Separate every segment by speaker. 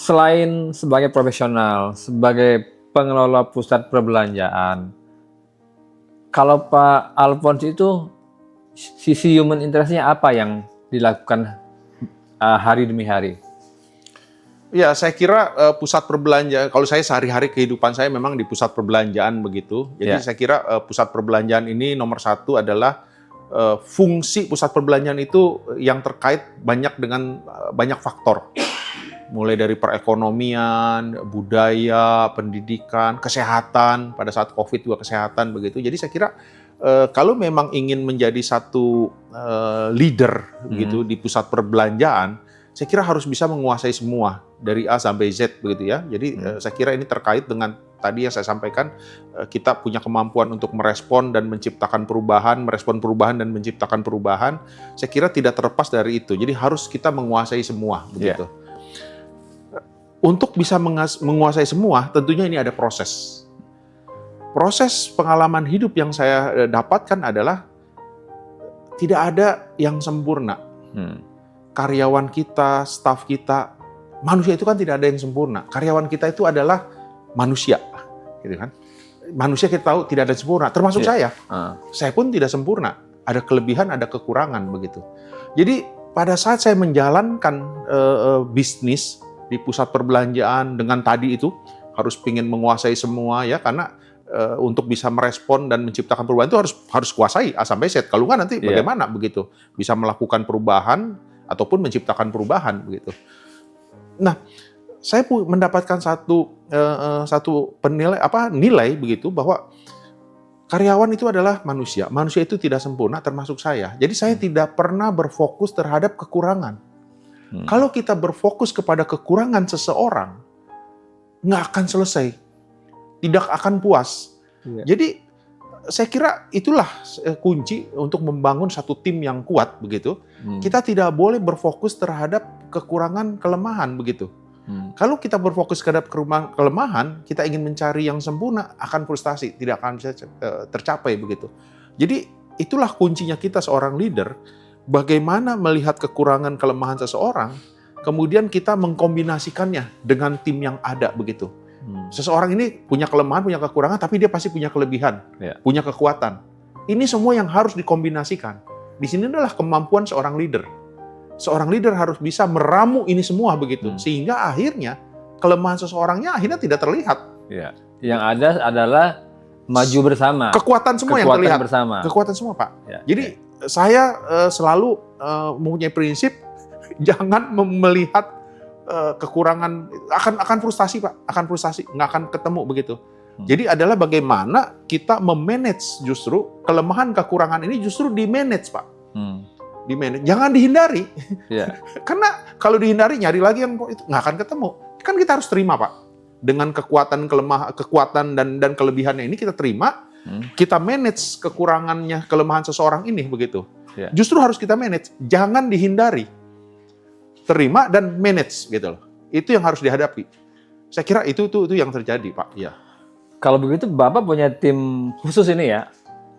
Speaker 1: Selain sebagai profesional, sebagai pengelola pusat perbelanjaan, kalau Pak Alphonse itu sisi human interest-nya apa yang dilakukan hari demi hari?
Speaker 2: Ya, saya kira pusat perbelanjaan, kalau saya sehari-hari kehidupan saya memang di pusat perbelanjaan begitu. Jadi saya kira pusat perbelanjaan ini nomor satu adalah fungsi pusat perbelanjaan itu yang terkait banyak dengan banyak faktor. Mulai dari perekonomian, budaya, pendidikan, kesehatan, pada saat COVID juga kesehatan begitu. Jadi saya kira kalau memang ingin menjadi satu leader gitu di pusat perbelanjaan, saya kira harus bisa menguasai semua dari A sampai Z begitu ya. Jadi saya kira ini terkait dengan tadi yang saya sampaikan, kita punya kemampuan untuk merespon dan menciptakan perubahan, merespon perubahan dan menciptakan perubahan. Saya kira tidak terlepas dari itu. Jadi harus kita menguasai semua begitu. Untuk bisa menguasai semua, tentunya ini ada proses. Proses pengalaman hidup yang saya dapatkan adalah tidak ada yang sempurna. Karyawan kita, staf kita, manusia itu kan tidak ada yang sempurna. Karyawan kita itu adalah manusia, gitu kan? Manusia kita tahu tidak ada yang sempurna, termasuk saya. Saya pun tidak sempurna. Ada kelebihan, ada kekurangan begitu. Jadi pada saat saya menjalankan bisnis di pusat perbelanjaan dengan tadi itu harus ingin menguasai semua ya, karena untuk bisa merespon dan menciptakan perubahan itu harus kuasai A sampai Z. Kalau nggak nanti bagaimana begitu bisa melakukan perubahan ataupun menciptakan perubahan begitu. Nah, saya mendapatkan satu nilai begitu bahwa karyawan itu adalah manusia. Manusia itu tidak sempurna termasuk saya. Jadi saya tidak pernah berfokus terhadap kekurangan. Kalau kita berfokus kepada kekurangan seseorang, nggak akan selesai. Tidak akan puas. Jadi saya kira itulah kunci untuk membangun satu tim yang kuat begitu. Kita tidak boleh berfokus terhadap kekurangan, kelemahan begitu. Kalau kita berfokus terhadap kelemahan, kita ingin mencari yang sempurna, akan frustasi, tidak akan bisa tercapai begitu. Jadi itulah kuncinya kita seorang leader, bagaimana melihat kekurangan, kelemahan seseorang, kemudian kita mengkombinasikannya dengan tim yang ada begitu. Seseorang ini punya kelemahan, punya kekurangan, tapi dia pasti punya kelebihan, punya kekuatan. Ini semua yang harus dikombinasikan. Di sini adalah kemampuan seorang leader. Seorang leader harus bisa meramu ini semua begitu, sehingga akhirnya kelemahan seseorangnya akhirnya tidak terlihat.
Speaker 1: Yang ada adalah maju bersama.
Speaker 2: Kekuatan semua yang terlihat.
Speaker 1: Bersama.
Speaker 2: Kekuatan semua, Pak. Jadi saya selalu mempunyai prinsip jangan melihat kekurangan, akan frustasi Pak, akan frustasi, nggak akan ketemu begitu. Jadi adalah bagaimana kita memanage justru kelemahan kekurangan ini justru di-manage Pak. Di-manage, jangan dihindari. Karena kalau dihindari nyari lagi yang itu nggak akan ketemu. Kan kita harus terima Pak. Dengan kekuatan dan kelebihannya ini kita terima, kita manage kekurangannya, kelemahan seseorang ini begitu. Justru harus kita manage, jangan dihindari. Terima dan manage gitu loh. Itu yang harus dihadapi. Saya kira itu yang terjadi, Pak.
Speaker 1: Kalau begitu Bapak punya tim khusus ini ya,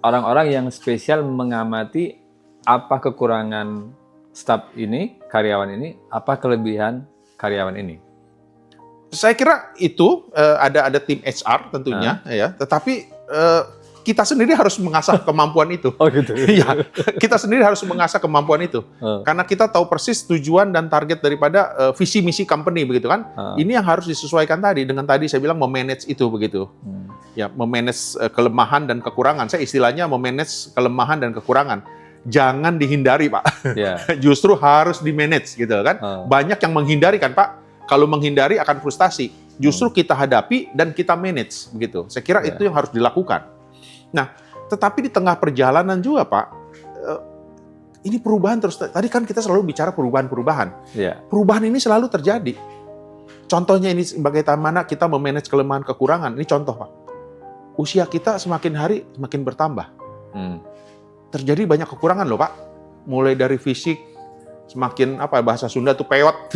Speaker 1: orang-orang yang spesial mengamati apa kekurangan staf ini, karyawan ini, apa kelebihan karyawan ini.
Speaker 2: Saya kira itu ada tim HR tentunya ya, tetapi kita sendiri harus mengasah kemampuan itu.
Speaker 1: Oh gitu.
Speaker 2: Iya, kita sendiri harus mengasah kemampuan itu. Karena kita tahu persis tujuan dan target daripada visi misi company begitu kan. Ini yang harus disesuaikan tadi dengan tadi saya bilang memanage itu begitu. Ya, memanage kelemahan dan kekurangan. Saya istilahnya memanage kelemahan dan kekurangan. Jangan dihindari, Pak. Justru harus di-manage gitu kan. Banyak yang menghindari kan, Pak. Kalau menghindari akan frustasi. Justru kita hadapi dan kita manage begitu. Saya kira itu yang harus dilakukan. Nah, tetapi di tengah perjalanan juga, Pak, ini perubahan terus. Tadi kan kita selalu bicara perubahan-perubahan. Perubahan ini selalu terjadi. Contohnya ini bagaimana kita memanage kelemahan kekurangan. Ini contoh, Pak. Usia kita semakin hari semakin bertambah. Terjadi banyak kekurangan loh, Pak. Mulai dari fisik, semakin bahasa Sunda tuh peot.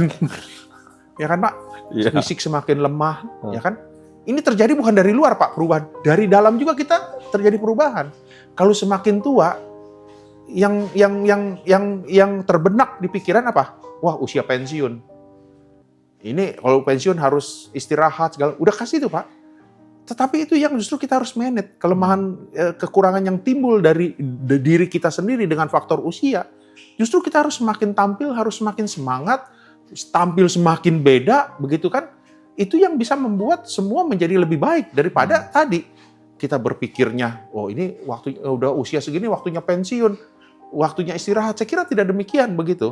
Speaker 2: Ya kan, Pak? Fisik semakin lemah, ya kan? Ini terjadi bukan dari luar, Pak, perubahan. Dari dalam juga kita terjadi perubahan. Kalau semakin tua, yang terbenak di pikiran apa? Wah, usia pensiun. Ini kalau pensiun harus istirahat segala, udah kasih itu Pak. Tetapi itu yang justru kita harus manage, kelemahan, kekurangan yang timbul dari diri kita sendiri dengan faktor usia. Justru kita harus semakin tampil, harus semakin semangat, tampil semakin beda, begitu kan? Itu yang bisa membuat semua menjadi lebih baik daripada tadi kita berpikirnya, oh ini waktu udah usia segini waktunya pensiun, waktunya istirahat. Saya kira tidak demikian begitu.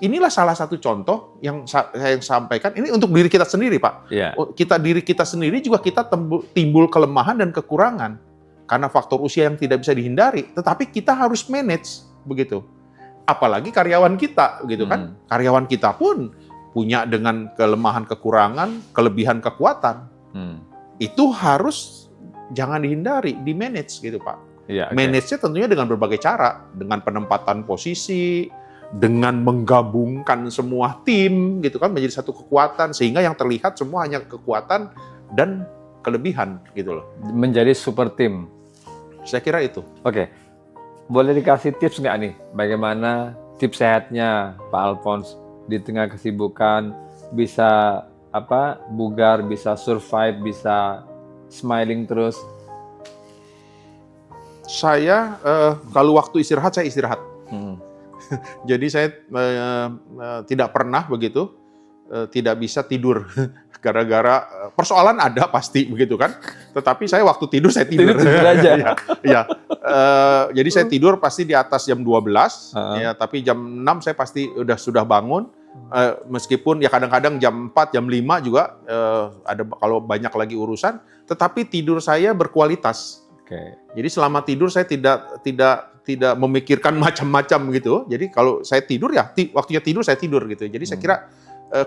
Speaker 2: Inilah salah satu contoh yang saya sampaikan. Ini untuk diri kita sendiri, Pak.
Speaker 1: Yeah.
Speaker 2: Diri kita sendiri juga kita timbul kelemahan dan kekurangan karena faktor usia yang tidak bisa dihindari. Tetapi kita harus manage begitu. Apalagi karyawan kita, gitu kan? Karyawan kita pun punya dengan kelemahan, kekurangan, kelebihan, kekuatan. Itu harus jangan dihindari, di manage gitu Pak.
Speaker 1: Yeah, okay.
Speaker 2: Manage-nya tentunya dengan berbagai cara, dengan penempatan posisi, dengan menggabungkan semua tim gitu kan menjadi satu kekuatan sehingga yang terlihat semua hanya kekuatan dan kelebihan gitu loh.
Speaker 1: Menjadi super tim.
Speaker 2: Saya kira itu.
Speaker 1: Oke. Boleh dikasih tips nggak nih bagaimana tips sehatnya Pak Alphonse di tengah kesibukan bisa bugar, bisa survive, bisa smiling terus?
Speaker 2: Saya kalau waktu istirahat saya istirahat. Jadi saya tidak pernah begitu, tidak bisa tidur gara-gara persoalan ada pasti begitu kan. Tetapi saya waktu tidur saya tidur.
Speaker 1: Tidur aja.
Speaker 2: Ya. Jadi saya tidur pasti di atas jam 12, ya, tapi jam 6 saya pasti sudah bangun. Meskipun ya kadang-kadang jam 4, jam 5 juga ada kalau banyak lagi urusan. Tetapi tidur saya berkualitas.
Speaker 1: Okay.
Speaker 2: Jadi selama tidur saya tidak memikirkan macam-macam gitu. Jadi kalau saya tidur ya waktunya tidur saya tidur gitu. Jadi saya kira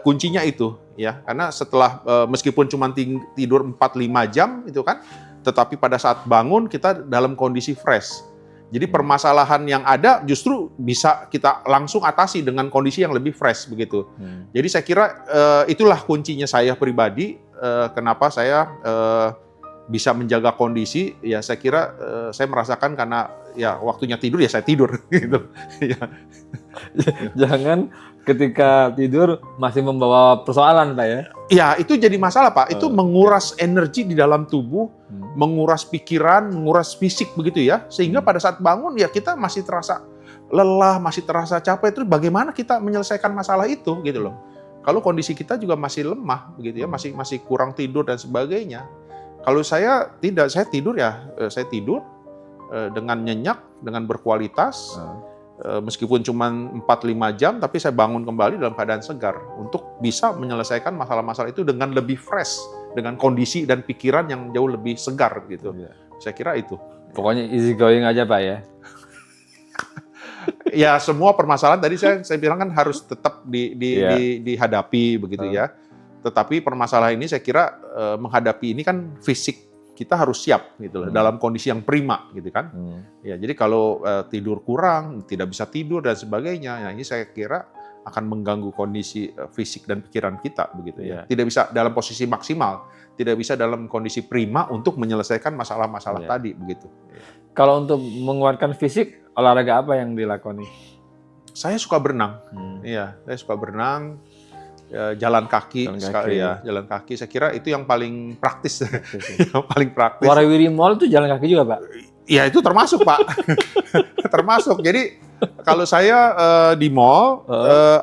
Speaker 2: kuncinya itu ya. Karena setelah meskipun cuma tidur 4-5 jam itu kan, tetapi pada saat bangun kita dalam kondisi fresh. Jadi permasalahan yang ada justru bisa kita langsung atasi dengan kondisi yang lebih fresh begitu. Jadi saya kira itulah kuncinya saya pribadi. Kenapa saya bisa menjaga kondisi, ya saya kira saya merasakan karena ya waktunya tidur ya saya tidur gitu.
Speaker 1: Jangan ketika tidur masih membawa persoalan Pak ya?
Speaker 2: Ya itu jadi masalah Pak, itu menguras energi di dalam tubuh, menguras pikiran, menguras fisik begitu ya, sehingga pada saat bangun ya kita masih terasa lelah, masih terasa capek, terus bagaimana kita menyelesaikan masalah itu gitu loh. Kalau kondisi kita juga masih lemah begitu ya, masih kurang tidur dan sebagainya. Kalau saya tidak, saya tidur dengan nyenyak, dengan berkualitas, meskipun cuma 4-5 jam, tapi saya bangun kembali dalam keadaan segar untuk bisa menyelesaikan masalah-masalah itu dengan lebih fresh, dengan kondisi dan pikiran yang jauh lebih segar gitu. Yeah. Saya kira itu.
Speaker 1: Pokoknya easy going aja Pak ya.
Speaker 2: Ya semua permasalahan tadi saya bilang kan harus tetap dihadapi begitu ya. Tetapi permasalahan ini saya kira menghadapi ini kan fisik kita harus siap gitu loh, dalam kondisi yang prima gitu kan. Ya jadi kalau tidur kurang, tidak bisa tidur dan sebagainya, nah ini saya kira akan mengganggu kondisi fisik dan pikiran kita begitu ya. Tidak bisa dalam posisi maksimal, tidak bisa dalam kondisi prima untuk menyelesaikan masalah-masalah tadi begitu.
Speaker 1: Kalau untuk menguatkan fisik, olahraga apa yang dilakoni?
Speaker 2: Saya suka berenang. Iya, saya suka berenang. Jalan kaki. Jalan kaki. Saya kira itu yang paling praktis. Yang paling praktis.
Speaker 1: Warawiri Mall itu jalan kaki juga, Pak?
Speaker 2: Iya, itu termasuk, Pak. Termasuk. Jadi, kalau saya di mall,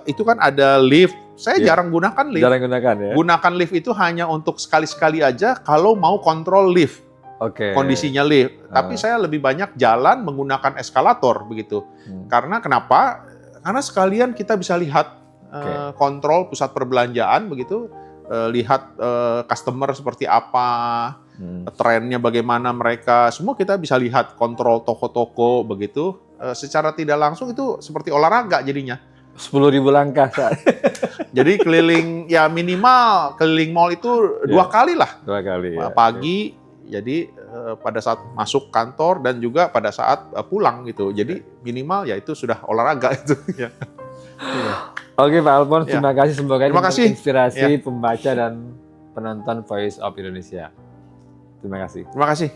Speaker 2: itu kan ada lift. Saya jarang gunakan lift.
Speaker 1: Jarang gunakan, ya?
Speaker 2: Gunakan lift itu hanya untuk sekali-sekali aja kalau mau kontrol lift. Kondisinya lift. Tapi saya lebih banyak jalan menggunakan eskalator, begitu. Karena kenapa? Karena sekalian kita bisa lihat kontrol pusat perbelanjaan begitu, lihat customer seperti apa, trennya bagaimana mereka, semua kita bisa lihat kontrol toko-toko begitu, secara tidak langsung itu seperti olahraga jadinya.
Speaker 1: 10.000 langkah.
Speaker 2: Jadi keliling ya minimal keliling mall itu 2 kali lah.
Speaker 1: 2 kali.
Speaker 2: Pagi, jadi pada saat masuk kantor dan juga pada saat pulang gitu. Jadi minimal ya itu sudah olahraga itu.
Speaker 1: Oke Pak Alphonse, terima kasih. Semoga ini menginspirasi pembaca dan penonton Voice of Indonesia. Terima kasih.
Speaker 2: Terima kasih.